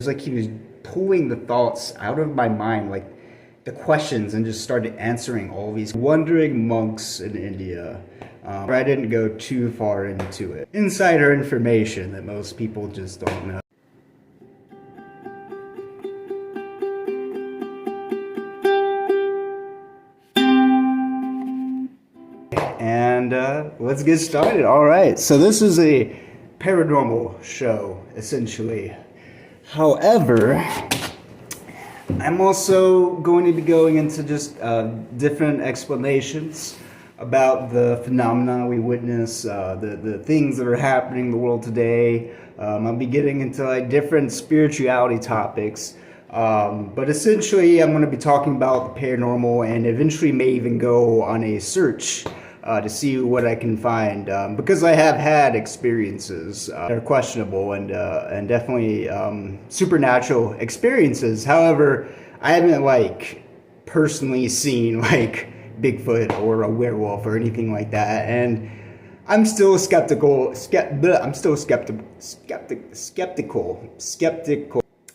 was like he was pulling the thoughts out of my mind, like the questions, and just started answering all these wandering monks in India. I didn't go too far into it. Insider information that most people just don't know. And let's get started. All right, so this is a paranormal show, essentially. However, I'm also going to be going into just different explanations about the phenomena we witness, the things that are happening in the world today. I'll be getting into like different spirituality topics. But essentially, I'm going to be talking about the paranormal, and eventually may even go on a search to see what I can find, because I have had experiences that are questionable and definitely supernatural experiences. However, I haven't like personally seen like Bigfoot or a werewolf or anything like that, and I'm still skeptical. I'm still skeptical.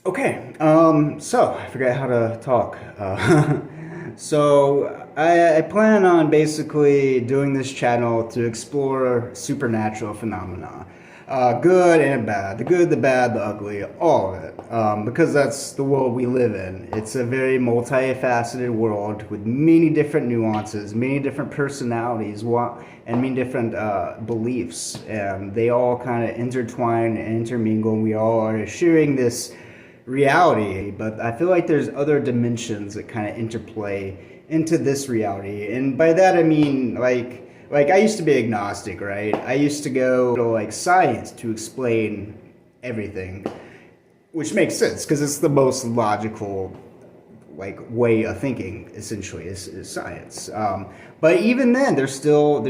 Okay, so I forgot how to talk. So I plan on basically doing this channel to explore supernatural phenomena. Good and bad. The good, the bad, the ugly, all of it. Because that's the world we live in. It's a very multifaceted world with many different nuances, many different personalities, and many different beliefs. And they all kind of intertwine and intermingle, and we all are sharing this reality. But I feel like there's other dimensions that kind of interplay into this reality. And by that I mean like I used to be agnostic, right? I used to go to like science to explain everything, which makes sense because it's the most logical like way of thinking, essentially, is science. But even then, there's still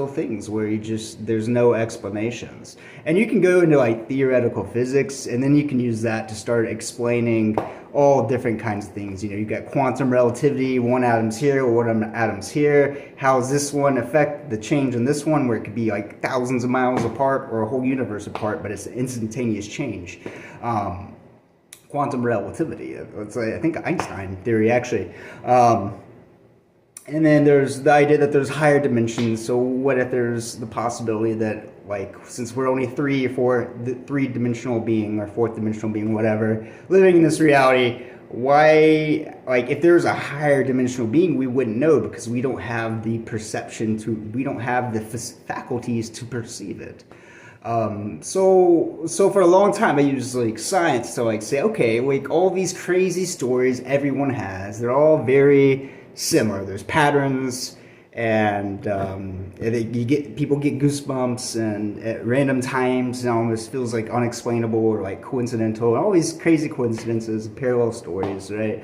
things where there's no explanations, and you can go into like theoretical physics, and then you can use that to start explaining all different kinds of things. You got quantum relativity, one atom's here, one atom's here. How does this one affect the change in this one, where it could be like thousands of miles apart or a whole universe apart, but it's an instantaneous change. Quantum relativity. It's I think Einstein theory, actually. And then there's the idea that there's higher dimensions. So what if there's the possibility that, like, since we're only three-dimensional being or fourth-dimensional being, whatever, living in this reality, why, like, if there's a higher dimensional being, we wouldn't know because we don't have the we don't have the faculties to perceive it. So for a long time I used like science to like say, okay, like all these crazy stories everyone has, they're all very similar. There's patterns, and people get goosebumps and at random times, and it almost feels like unexplainable or like coincidental, and all these crazy coincidences, parallel stories, right?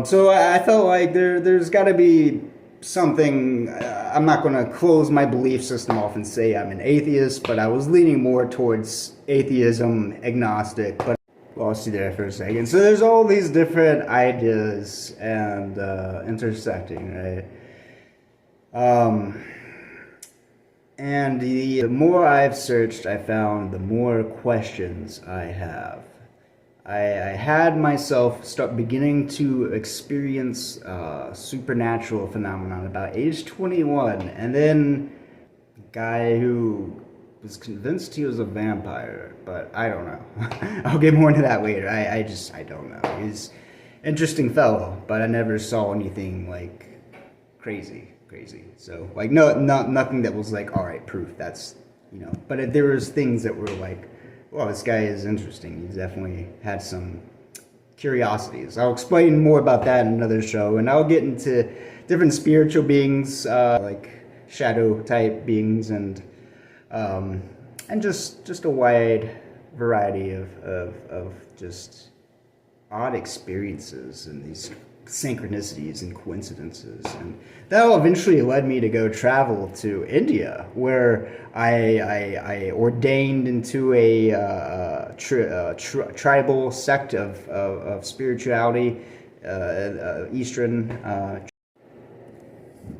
So I felt like there's got to be something. I'm not going to close my belief system off and say I'm an atheist, but I was leaning more towards atheism, agnostic, but lost you there for a second. So there's all these different ideas and intersecting, right? And the more I've searched, I found the more questions I have. I had myself start beginning to experience supernatural phenomenon about age 21, and then a guy who was convinced he was a vampire, but I don't know. I'll get more into that later. I don't know. He's an interesting fellow, but I never saw anything like crazy. So like nothing that was like, all right, proof. That's But there was things that were like, well, this guy is interesting. He's definitely had some curiosities. I'll explain more about that in another show, and I'll get into different spiritual beings, like shadow type beings, and just a wide variety of just odd experiences and these synchronicities and coincidences. And that eventually led me to go travel to India, where I ordained into a tribal sect of spirituality, Eastern.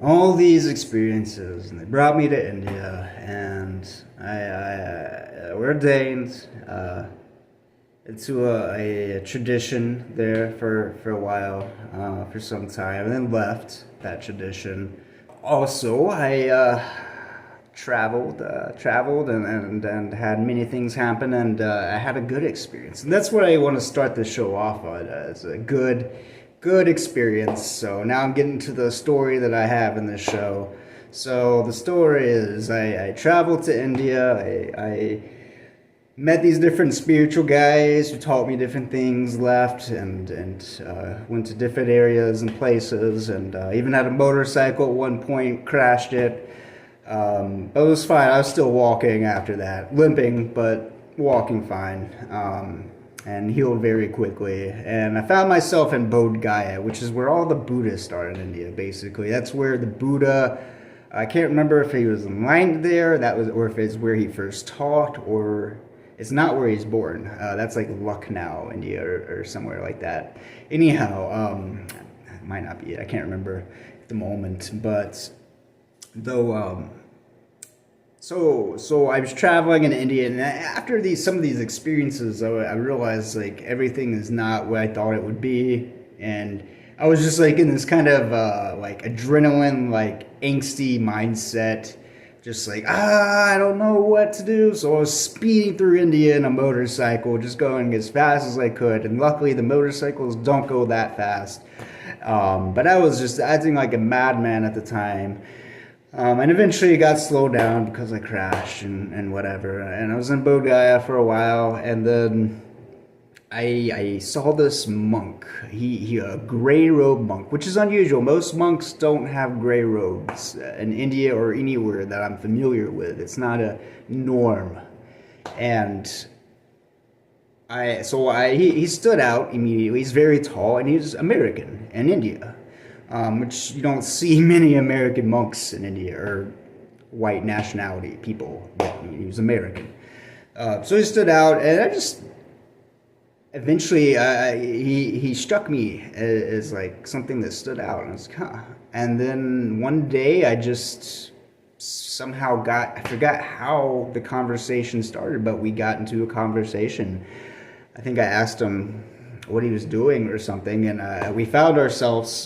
All these experiences, and they brought me to India, and I ordained. into a tradition there for a while, for some time, and then left that tradition. Also, I traveled and had many things happen, and I had a good experience. And that's what I want to start the show off on, as a good experience. So now I'm getting to the story that I have in this show. So the story is I traveled to India. I met these different spiritual guys who taught me different things, left and went to different areas and places, and even had a motorcycle at one point, crashed it. But it was fine. I was still walking after that, limping, but walking fine, and healed very quickly. And I found myself in Bodh Gaya, which is where all the Buddhists are in India, basically. That's where the Buddha, I can't remember if he was enlightened there, or if it's where he first taught, or it's not where he's born. That's like Lucknow, India, or somewhere like that. Anyhow, it might not be it. I can't remember at the moment, but though, so I was traveling in India, and after some of these experiences, I realized like everything is not what I thought it would be, and I was just like in this kind of like adrenaline, like angsty mindset, just like I don't know what to do. So I was speeding through India in a motorcycle, just going as fast as I could, and luckily the motorcycles don't go that fast. But I was just acting like a madman at the time. And eventually it got slowed down because I crashed and whatever. And I was in Bodh Gaya for a while, and then I saw this monk. He a gray robe monk, which is unusual. Most monks don't have gray robes in India or anywhere that I'm familiar with. It's not a norm. And he stood out immediately. He's very tall, and he's American in India. Which you don't see many American monks in India, or white nationality people. He was American. So he stood out, and I just, eventually, he struck me as like something that stood out. And I was like, huh. And then one day I just somehow I forgot how the conversation started, but we got into a conversation. I think I asked him what he was doing or something, and we found ourselves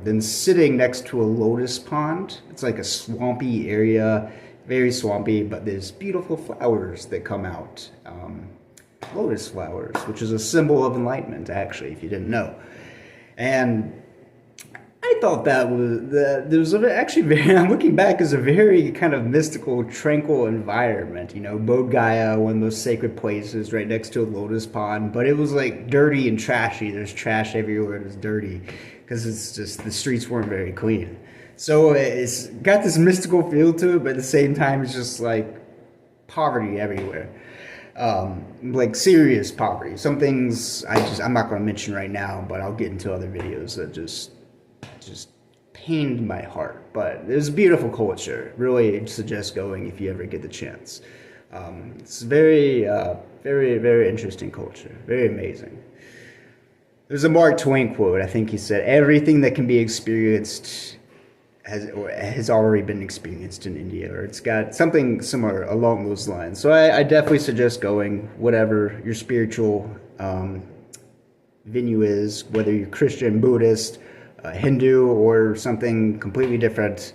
then sitting next to a lotus pond. It's like a swampy area, very swampy, but there's beautiful flowers that come out, lotus flowers, which is a symbol of enlightenment, actually, if you didn't know. And I thought that was actually very, I'm looking back, as a very kind of mystical, tranquil environment. You know, Bodh Gaya, one of those sacred places right next to a lotus pond, but it was like dirty and trashy. There's trash everywhere. It was dirty because it's just, the streets weren't very clean. So it's got this mystical feel to it, but at the same time, it's just like poverty everywhere. Like serious poverty. Some things I'm not going to mention right now, but I'll get into other videos that just pained my heart. But it was a beautiful culture. Really suggest going if you ever get the chance. It's very, very, very interesting culture. Very amazing. There's a Mark Twain quote. I think he said, "Everything that can be experienced has already been experienced in India," or it's got something similar along those lines. So I definitely suggest going, whatever your spiritual venue is, whether you're Christian, Buddhist, Hindu, or something completely different.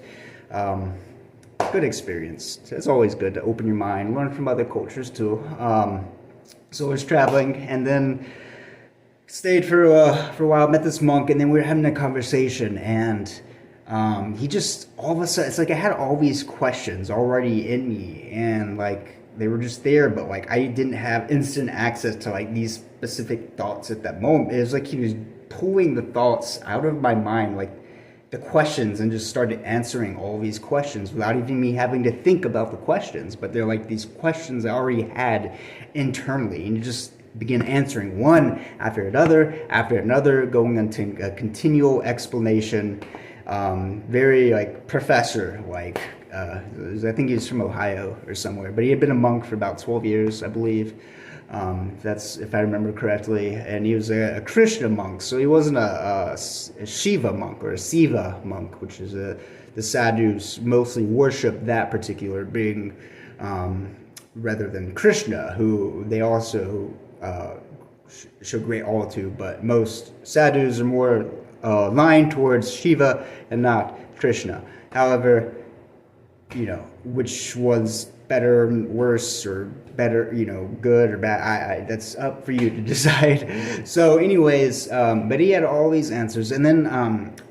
Good experience. It's always good to open your mind, learn from other cultures too. So I was traveling, and then stayed for a while, met this monk, and then we were having a conversation, and he just, all of a sudden, it's like I had all these questions already in me, and like they were just there, but like I didn't have instant access to like these specific thoughts at that moment. It was like he was pulling the thoughts out of my mind, like the questions, and just started answering all these questions without even me having to think about the questions. But they're like these questions I already had internally, and you just begin answering one after another, going into a continual explanation. Very like professor, like I think he's from Ohio or somewhere, but he had been a monk for about 12 years, I believe. That's, if I remember correctly, and he was a Krishna monk, so he wasn't a Shiva monk or a Siva monk, which is the sadhus mostly worship that particular being, rather than Krishna, who they also show great altitude, but most sadhus are more aligned towards Shiva and not Krishna. However, which was better, worse, or better, good or bad. That's up for you to decide. So, anyways, but he had all these answers, and then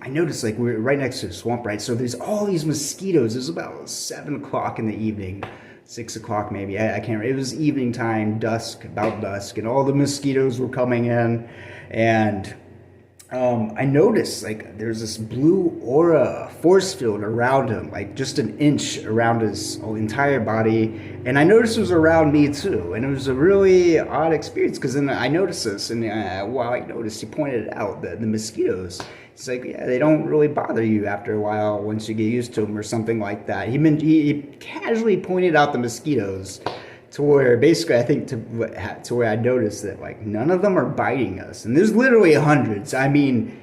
I noticed like we were right next to the swamp, right? So there's all these mosquitoes. It was about 7 o'clock in the evening. 6 o'clock maybe, I can't remember. It was evening time, about dusk, and all the mosquitoes were coming in, and I noticed like there's this blue aura force field around him, like just an inch around his entire body, and I noticed it was around me too, and it was a really odd experience because then I noticed this, and while I noticed, he pointed out that the mosquitoes. It's like, yeah, they don't really bother you after a while once you get used to them or something like that. He casually pointed out the mosquitoes to where basically I think to where I noticed that like none of them are biting us. And there's literally hundreds. I mean,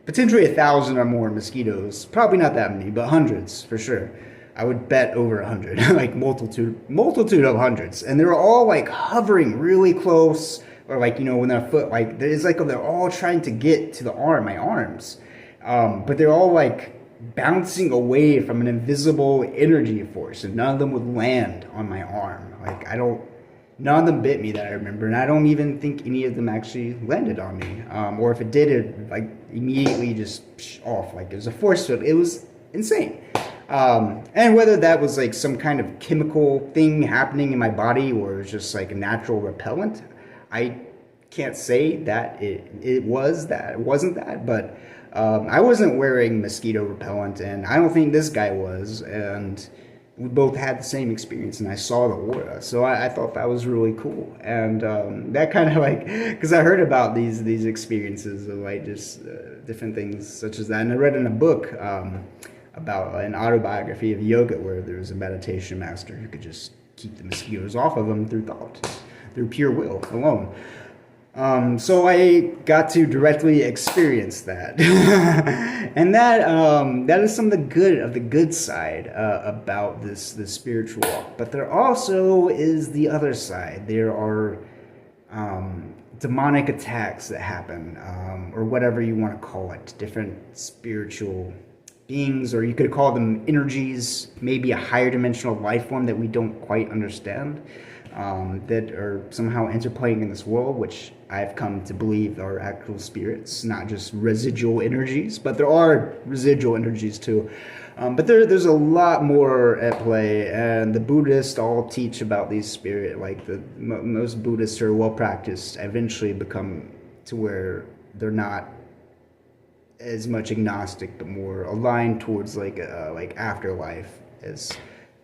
potentially 1,000 or more mosquitoes. Probably not that many, but hundreds for sure. I would bet over 100, like multitude of hundreds. And they're all like hovering really close. Or like, when their foot, like, it's like they're all trying to get to my arms. But they're all like bouncing away from an invisible energy force. And none of them would land on my arm. Like, none of them bit me that I remember. And I don't even think any of them actually landed on me. Or if it did, it like immediately just off. Like, it was a force field. It was insane. And whether that was like some kind of chemical thing happening in my body or it was just like a natural repellent, I can't say that it was that. It wasn't that, but I wasn't wearing mosquito repellent, and I don't think this guy was, and we both had the same experience, and I saw the aura, so I thought that was really cool, and that kind of like, because I heard about these experiences of like just different things such as that, and I read in a book about an autobiography of yoga where there was a meditation master who could just keep the mosquitoes off of them through thought. Through pure will alone. So I got to directly experience that. And that is some of the good side about this spiritual walk. But there also is the other side. There are demonic attacks that happen, or whatever you want to call it, different spiritual beings, or you could call them energies, maybe a higher dimensional life form that we don't quite understand. That are somehow interplaying in this world, which I've come to believe are actual spirits, not just residual energies, but there are residual energies too. But there's a lot more at play, and the Buddhists all teach about these spirit. Like most Buddhists who are well practiced eventually become to where they're not as much agnostic, but more aligned towards like afterlife as.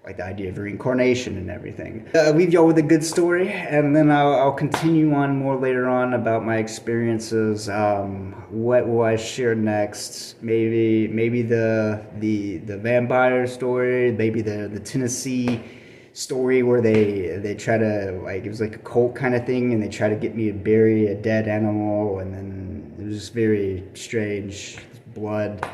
Like the idea of reincarnation and everything. I'll leave y'all with a good story, and then I'll continue on more later on about my experiences. What will I share next? Maybe the vampire story. Maybe the Tennessee story where they try to, like, it was like a cult kind of thing, and they try to get me to bury a dead animal, and then it was just very strange blood.